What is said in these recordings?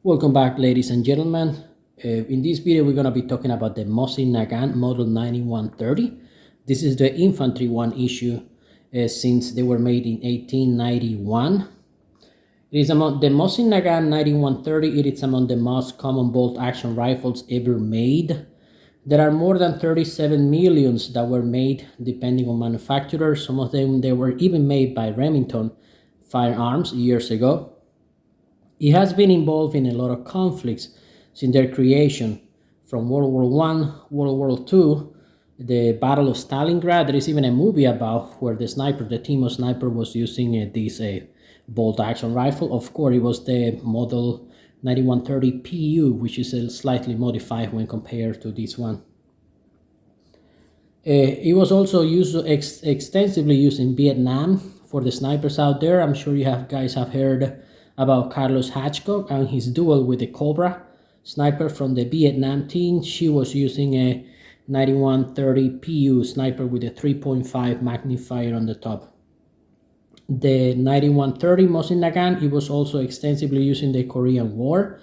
Welcome back, ladies and gentlemen. In this video, we're going to be talking about the Mosin Nagant Model 9130. This is the infantry one issue since they were made in 1891. It is among the Mosin Nagant 9130. It is among the most common bolt action rifles ever made. There are more than 37 millions that were made depending on manufacturer. Some of them they were even made by Remington Firearms years ago. It has been involved in a lot of conflicts since their creation, from World War I, World War II, the Battle of Stalingrad. There is even a movie about where the team of sniper was using this bolt action rifle. Of course, it was the model 9130 PU, which is slightly modified when compared to this one. It was also used extensively used in Vietnam. For the snipers out there, I'm sure you guys have heard about Carlos Hatchcock and his duel with the Cobra sniper from the Vietnam team. She was using a 9130 PU sniper with a 3.5 magnifier on the top. The 9130 Mosin Nagant, it was also extensively used in the Korean War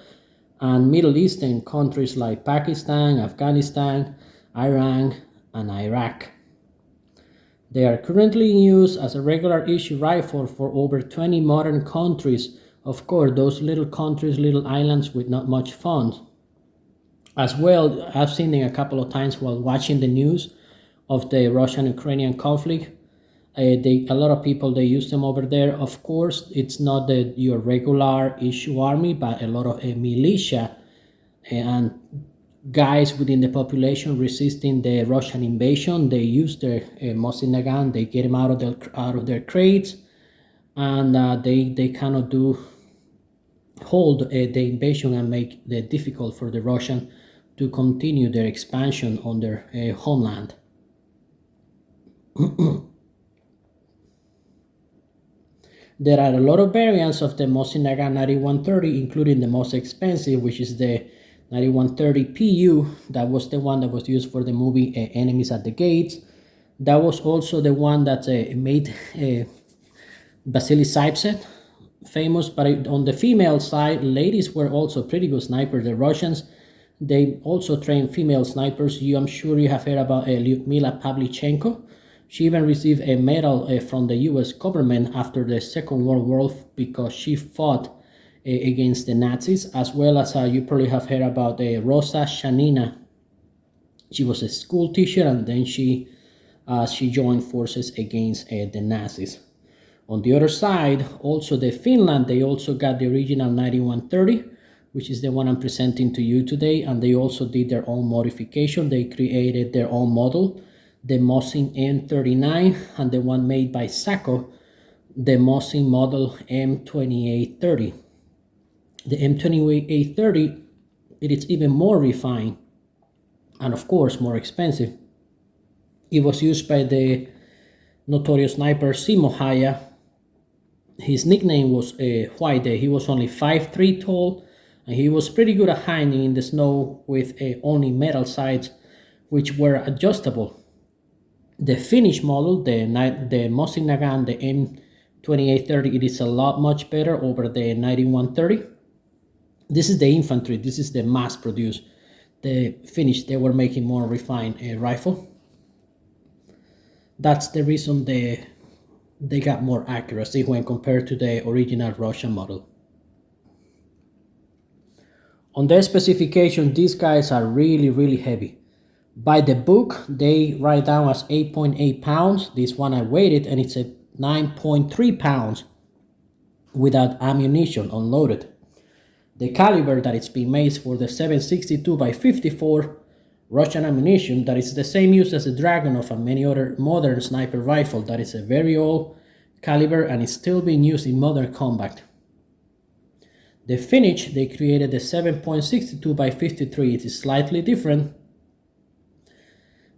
and Middle Eastern countries like Pakistan, Afghanistan, Iran, and Iraq. They are currently in use as a regular issue rifle for over 20 modern countries. Of course, those little countries, little islands with not much funds. As well, I've seen them a couple of times while watching the news of the Russian-Ukrainian conflict. A lot of people, they use them over there. Of course, it's not your regular issue army, but a lot of militia and guys within the population resisting the Russian invasion. They use their Mosin Nagant, they get them out of their crates, and they cannot hold the invasion and make it difficult for the Russian to continue their expansion on their homeland. There are a lot of variants of the Mosin Nagant 9130, including the most expensive, which is the 9130 PU. That was the one that was used for the movie Enemies at the Gates. That was also the one that made Vasily Zaiptsev famous. But on the female side, ladies were also pretty good snipers. The Russians, they also trained female snipers. I'm sure you have heard about Lyudmila Pavlichenko. She even received a medal from the US government after the Second World War because she fought against the Nazis, as well as you probably have heard about Rosa Shanina. She was a school teacher, and then she joined forces against the Nazis. On the other side, also the Finland, they also got the original 9130, which is the one I'm presenting to you today, and they also did their own modification. They created their own model, the Mosin M39, and the one made by Sacco, the Mosin model M2830. The M2830, it is even more refined and of course more expensive. It was used by the notorious sniper Simo Haya. His nickname was White Day. He was only 5'3" tall, and he was pretty good at hiding in the snow with only metal sights, which were adjustable. The Finnish model, the Mosin Nagant, the M2830, it is a lot much better over the 9130. This is the infantry. This is the mass-produced. The Finnish, they were making more refined rifle. That's the reason they got more accuracy when compared to the original Russian model. On their specification, these guys are really, really heavy. By the book, they write down as 8.8 pounds. This one I weighed it, and it's a 9.3 pounds without ammunition, unloaded. The caliber that it's been made for the 7.62 by 54 Russian ammunition, that is the same use as the Dragon of many other modern sniper rifle. That is a very old caliber and it's still being used in modern combat. The Finnish, they created the 7.62 by 53. It is slightly different.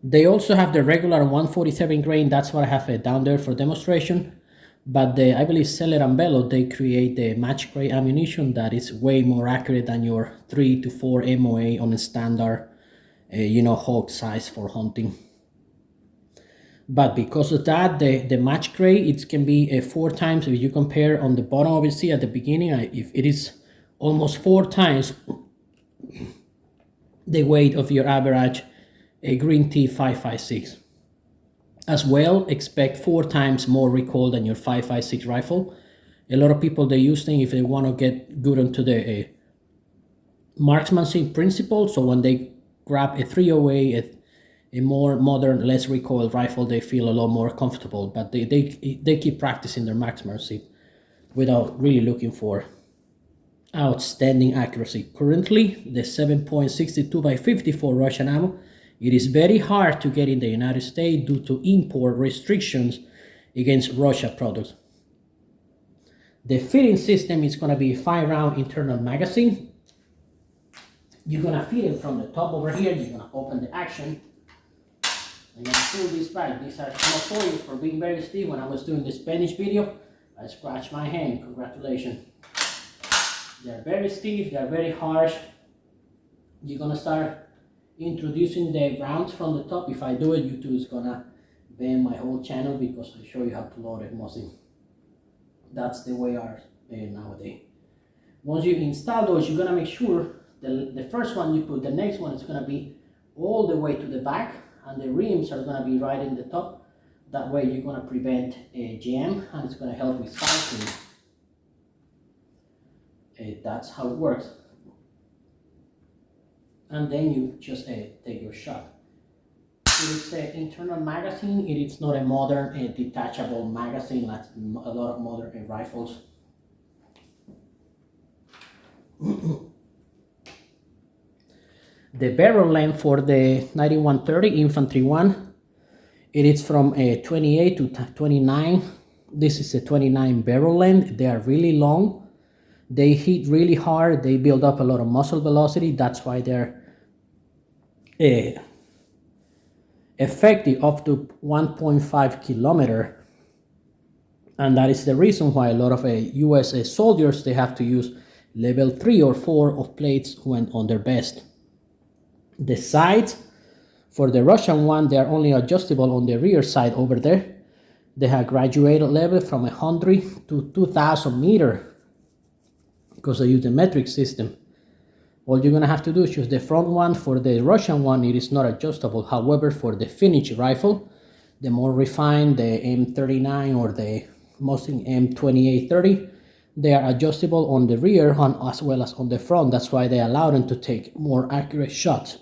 They also have the regular 147 grain. That's what I have down there for demonstration. But I believe Seller and Bello, they create the match grade ammunition that is way more accurate than your 3 to 4 MOA on a standard, hog size for hunting. But because of that, the match grade, it can be 4 times. If you compare on the bottom of it, see at the beginning, if it is almost 4 times the weight of your average green tea 5.56. As well, expect 4 times more recoil than your 5.56 rifle. A lot of people, they use them if they want to get good into the marksmanship principle. So when they grab a 308, a more modern, less recoil rifle, they feel a lot more comfortable. But they keep practicing their marksmanship without really looking for outstanding accuracy. Currently, the 7.62 by 54 Russian ammo, it is very hard to get in the United States due to import restrictions against Russia products. The fitting system is going to be a 5-round internal magazine. You're going to feed it from the top over here. You're going to open the action. I'm going to pull this back. These are notorious for being very stiff. When I was doing the Spanish video, I scratched my hand. Congratulations. They're very stiff. They're very harsh. You're going to start introducing the rounds from the top. If I do it, YouTube is going to ban my whole channel because I show you how to load it, Mosin. That's the way ours nowadays. Once you install those, you're going to make sure the first one you put, the next one is going to be all the way to the back, and the rims are going to be right in the top. That way you're going to prevent a jam, and it's going to help with cycling. That's how it works. And then you just take your shot. It is an internal magazine. It is not a modern detachable magazine like a lot of modern rifles. The barrel length for the 9130 infantry one, it is from 28 to 29. This is a 29 barrel length. They are really long. They hit really hard. They build up a lot of muzzle velocity. That's why they're effective up to 1.5 kilometer. And that is the reason why a lot of US soldiers, they have to use level 3 or 4 of plates when on their best. The sides for the Russian one, they are only adjustable on the rear side over there. They have graduated level from 100 to 2000 meter because they use the metric system. All you're gonna have to do is choose the front one. For the Russian one, it is not adjustable. However, for the Finnish rifle, the more refined, the M39 or the Mosin M2830, they are adjustable on the rear as well as on the front. That's why they allow them to take more accurate shots.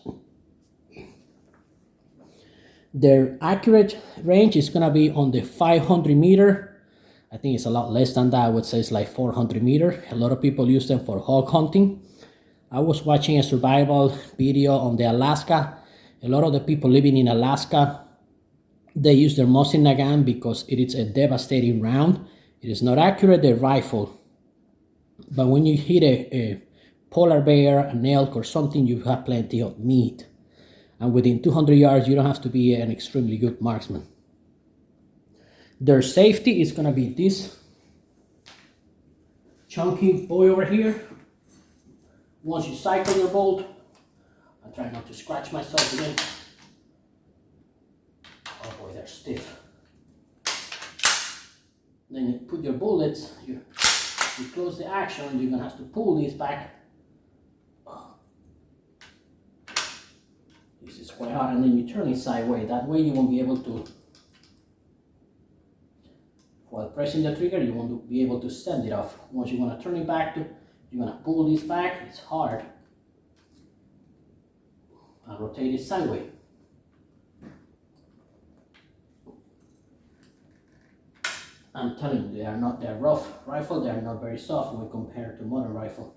Their accurate range is gonna be on the 500 meter. I think it's a lot less than that. I would say it's like 400 meter. A lot of people use them for hog hunting. I was watching a survival video on the Alaska. A lot of the people living in Alaska, they use their Mosin Nagant because it is a devastating round. It is not accurate, the rifle. But when you hit a polar bear, an elk or something, you have plenty of meat. And within 200 yards, you don't have to be an extremely good marksman. Their safety is gonna be this chunky boy over here. Once you cycle your bolt, I try not to scratch myself again. Oh boy, they're stiff. Then you put your bullets, you close the action, you're gonna have to pull these back. This is quite hard, and then you turn it sideways. That way you won't be able to, while pressing the trigger, you won't be able to send it off. Once you wanna turn it back, you're gonna pull this back, it's hard. And rotate it sideways. I'm telling you, they're rough rifle, they are not very soft when compared to modern rifle.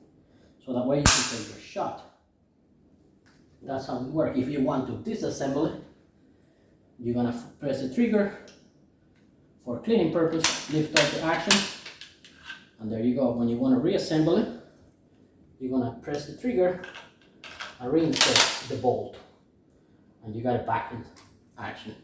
So that way you can take your shot. That's how it works. If you want to disassemble it, you're gonna press the trigger for cleaning purpose, lift up the action, and there you go. When you want to reassemble it, you're gonna press the trigger and reinsert the bolt, and you got it back in action.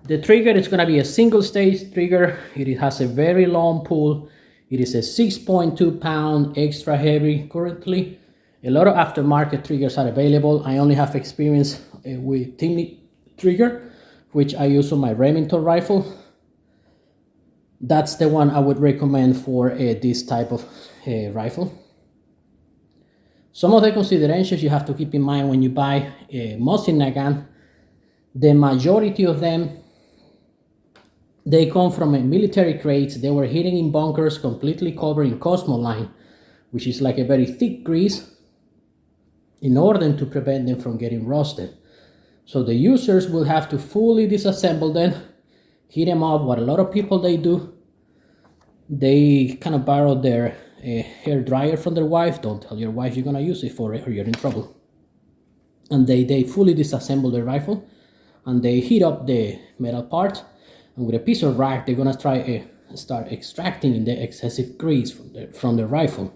The trigger is going to be a single stage trigger. It has a very long pull. It is a 6.2 pound extra heavy currently. A lot of aftermarket triggers are available. I only have experience with Timney trigger, which I use on my Remington rifle. That's the one I would recommend for this type of rifle. Some of the considerations you have to keep in mind when you buy a Mosin Nagant, the majority of them, they come from military crates. They were hidden in bunkers, completely covered in Cosmoline, which is like a very thick grease, in order to prevent them from getting rusted. So the users will have to fully disassemble them, heat them up. What a lot of people they do, they kind of borrow their hair dryer from their wife. Don't tell your wife you're gonna use it for it or you're in trouble. And they fully disassemble their rifle, and they heat up the metal part, and with a piece of rag they're gonna try start extracting the excessive grease from the rifle.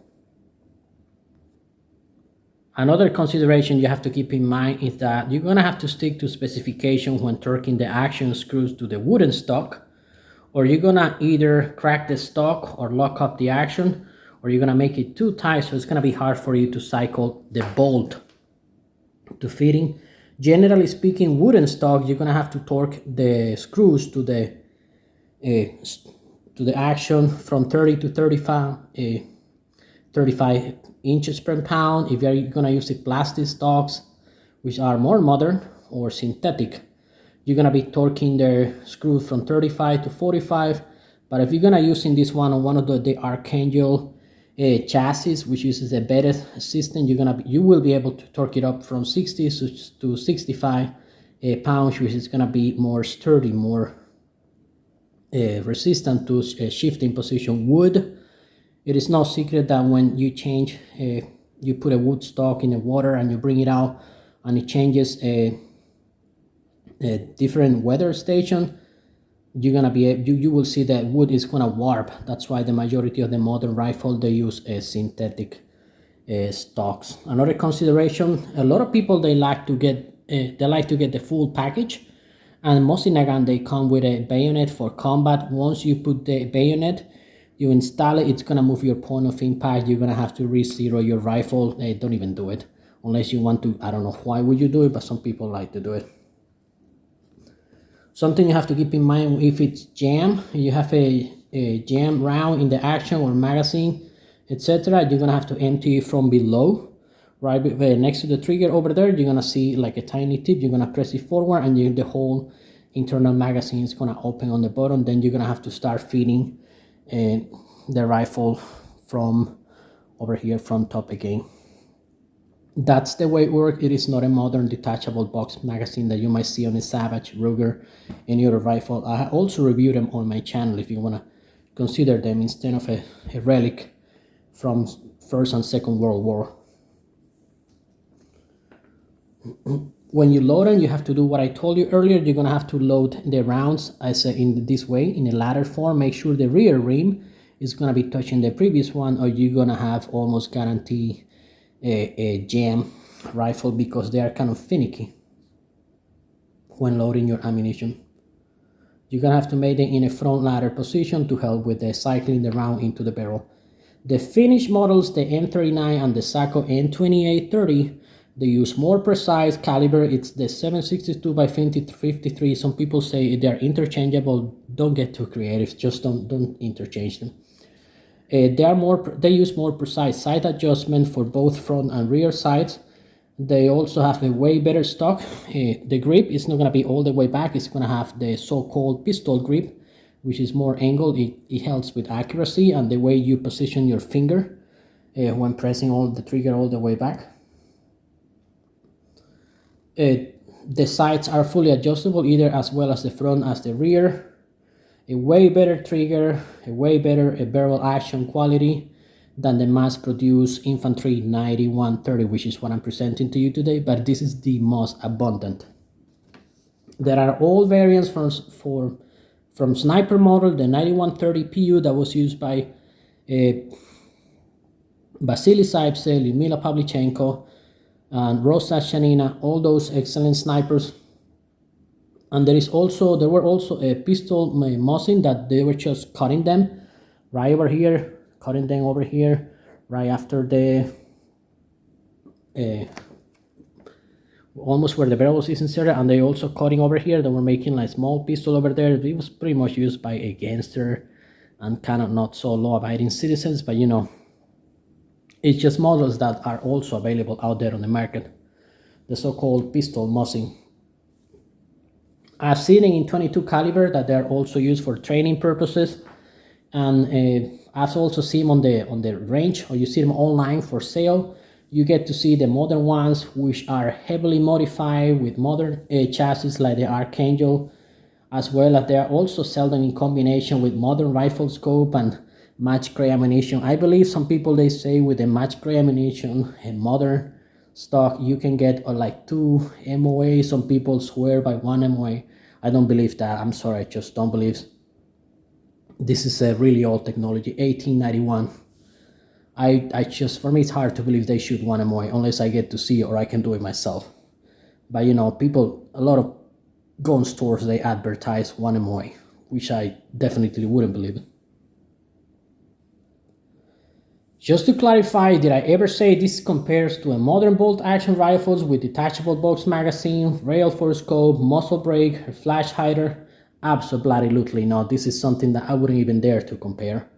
Another consideration you have to keep in mind is that you're gonna have to stick to specifications when torquing the action screws to the wooden stock, or you're gonna either crack the stock or lock up the action, or you're gonna make it too tight, so it's gonna be hard for you to cycle the bolt to fitting. Generally speaking, wooden stock, you're gonna have to torque the screws to the action from 30 to 35 inches per pound. If you're gonna use the plastic stocks, which are more modern, or synthetic, you're gonna be torquing the screws from 35 to 45. But if you're gonna using this one on one of the Archangel chassis, which uses a better system, you will be able to torque it up from 60 to 65 pounds, which is gonna be more sturdy, more resistant to shifting position. Wood, it is no secret that when you change, you put a wood stock in the water and you bring it out, and it changes a different weather station, you're gonna be you will see that wood is gonna warp. That's why the majority of the modern rifle they use synthetic stocks. Another consideration: a lot of people they like to get the full package, and Mosin Nagant they come with a bayonet for combat. Once you put the bayonet, you install it, it's gonna move your point of impact. You're gonna have to re-zero your rifle. Don't even do it unless you want to. I don't know why would you do it, but some people like to do it. Something you have to keep in mind, if it's jam, you have a jam round in the action or magazine, etc., you're gonna have to empty it from below, right next to the trigger over there. You're gonna see like a tiny tip. You're gonna press it forward, and the whole internal magazine is gonna open on the bottom. Then you're gonna have to start feeding the rifle from over here from top again. That's the way it works. It is not a modern detachable box magazine that you might see on a Savage, Ruger, any other rifle. I also reviewed them on my channel if you want to consider them instead of a relic from First and Second World War. When you load them, you have to do what I told you earlier. You're going to have to load the rounds in this way, in a ladder form. Make sure the rear rim is going to be touching the previous one, or you're going to have almost guaranteed a jam rifle, because they are kind of finicky when loading your ammunition. You're gonna have to make it in a front ladder position to help with the cycling the round into the barrel. The finished models, the M39 and the Sako M2830, they use more precise caliber. It's the 7.62 by 53. Some people say they're interchangeable. Don't get too creative. Just don't interchange them. They use more precise sight adjustment for both front and rear sights. They also have a way better stock. The grip is not going to be all the way back. It's going to have the so-called pistol grip, which is more angled. It helps with accuracy and the way you position your finger when pressing the trigger all the way back. The sights are fully adjustable, either as well as the front as the rear. A way better trigger, a way better barrel action quality than the mass-produced infantry 9130, which is what I'm presenting to you today, but this is the most abundant. There are all variants from sniper model, the 9130 PU that was used by Vasily Saipse, Lyudmila Pavlichenko, and Rosa Shanina, all those excellent snipers. And there were also a pistol Mosin that they were just cutting them right over here, cutting them over here, right after the almost where the barrel is inserted, and they also cutting over here. They were making like small pistol over there. It was pretty much used by a gangster and kind of not so law-abiding citizens, but it's just models that are also available out there on the market. The so-called pistol Mosin. I've seen it in 22 caliber that they're also used for training purposes, and I've also seen them on the range, or you see them online for sale. You get to see the modern ones, which are heavily modified with modern chassis like the Archangel, as well as they are also sold in combination with modern rifle scope and match gray ammunition. I believe some people, they say with the match gray ammunition and modern stock you can get like 2 MOA. Some people swear by 1 MOA. I don't believe that. I'm sorry, I just don't believe. This is a really old technology, 1891. I just, for me it's hard to believe they shoot 1 MOA unless I get to see it or I can do it myself. But people, a lot of gun stores, they advertise 1 MOA, which I definitely wouldn't believe it. Just to clarify, did I ever say this compares to a modern bolt action rifles with detachable box magazine, rail for scope, muzzle brake, a flash hider? Absolutely not. This is something that I wouldn't even dare to compare.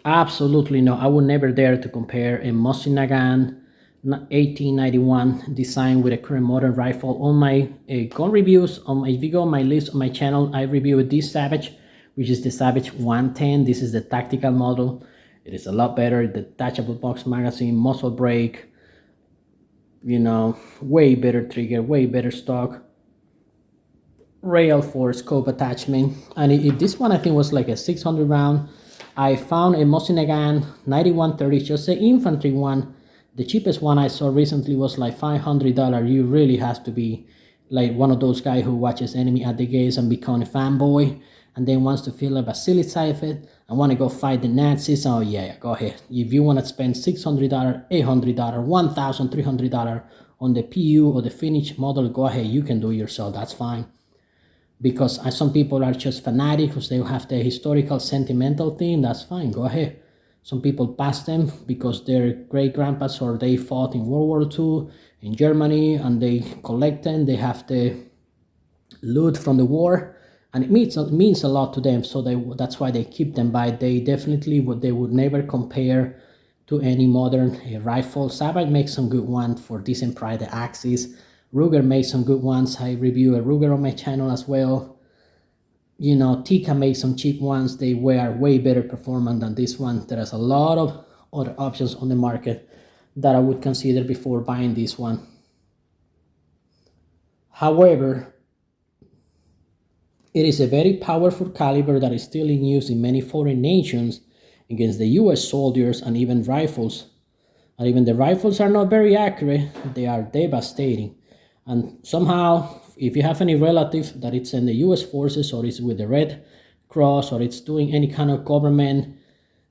Absolutely no. I would never dare to compare a Mosin Nagant 1891 design with a current modern rifle. On my gun reviews, if you go on my list on my channel, I reviewed this Savage, which is the Savage 110. This is the tactical model. It is a lot better. The detachable box magazine, muzzle brake, way better trigger, way better stock, rail for scope attachment. And if this one I think was like a 600 round. I found a Mosin Nagant 9130, just the infantry one. The cheapest one I saw recently was like $500. You really have to be like one of those guys who watches Enemy at the Gates and become a fanboy, and then wants to feel a Vasily Seifert and want to go fight the Nazis. Oh yeah, go ahead. If you want to spend $600, $800, $1,300 on the PU or the finished model, go ahead. You can do it yourself. That's fine. Because some people are just fanatics, they have the historical sentimental thing. That's fine. Go ahead. Some people pass them because their great grandpas or they fought in World War II in Germany and they collect them. They have the loot from the war, and it means a lot to them. So that's why they keep them. But they definitely would never compare to any modern rifle. Savage makes some good ones for decent price. The Axis, Ruger makes some good ones. I review a Ruger on my channel as well. Tika makes some cheap ones. They are way better performance than this one. There's a lot of other options on the market that I would consider before buying this one. However, it is a very powerful caliber that is still in use in many foreign nations against the US soldiers and even rifles. And even the rifles are not very accurate. They are devastating. And somehow, if you have any relative that it's in the US forces or is with the Red Cross or it's doing any kind of government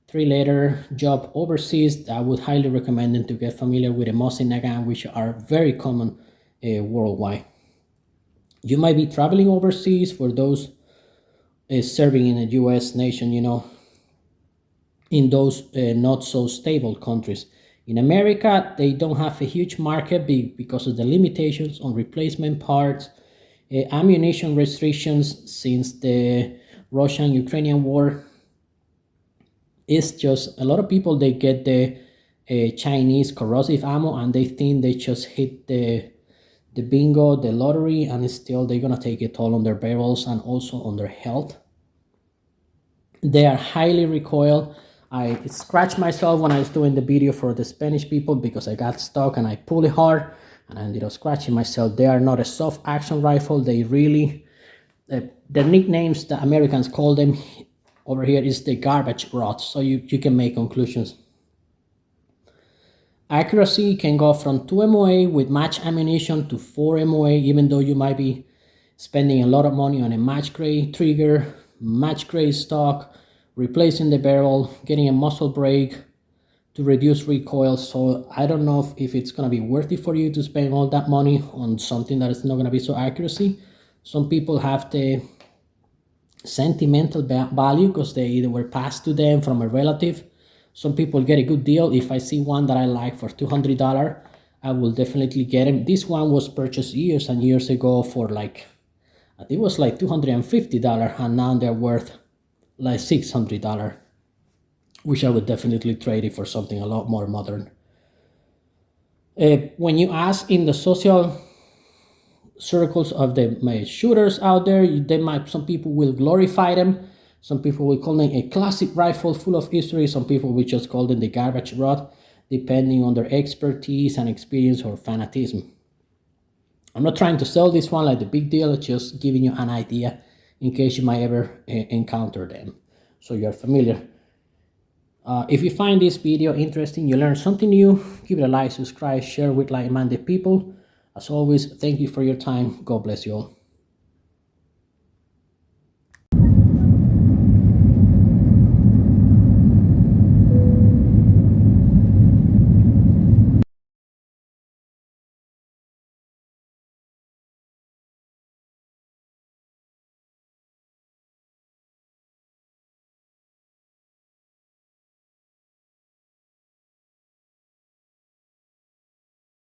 3-letter job overseas, I would highly recommend them to get familiar with the Mosin Nagant, which are very common worldwide. You might be traveling overseas for those serving in the US nation, in those not so stable countries. In America, they don't have a huge market because of the limitations on replacement parts, ammunition restrictions since the Russian-Ukrainian war. It's just a lot of people, they get the Chinese corrosive ammo and they think they just hit the bingo, the lottery, and still they're gonna take a toll on their barrels and also on their health. They are highly recoil. I scratched myself when I was doing the video for the Spanish people because I got stuck and I pulled it hard and I ended up scratching myself. They are not a soft action rifle. They really, the nicknames that Americans call them over here is the garbage rods. So you can make conclusions. Accuracy can go from 2 MOA with match ammunition to 4 MOA, even though you might be spending a lot of money on a match gray trigger, match gray stock, replacing the barrel, getting a muzzle brake to reduce recoil. So I don't know if it's going to be worth it for you to spend all that money on something that is not going to be so accuracy. Some people have the sentimental value because they either were passed to them from a relative. Some people get a good deal. If I see one that I like for $200, I will definitely get them. This one was purchased years and years ago for like, I think it was like $250, and now they're worth like $600, which I would definitely trade it for something a lot more modern. When you ask in the social circles of the shooters out there, some people will glorify them, some people will call them a classic rifle full of history, some people will just call them the garbage rod, depending on their expertise and experience or fanatism. I'm not trying to sell this one like the big deal, just giving you an idea in case you might ever encounter them, so you're familiar. If you find this video interesting, you learned something new, give it a like, subscribe, share with like-minded people. As always, thank you for your time. God bless you all.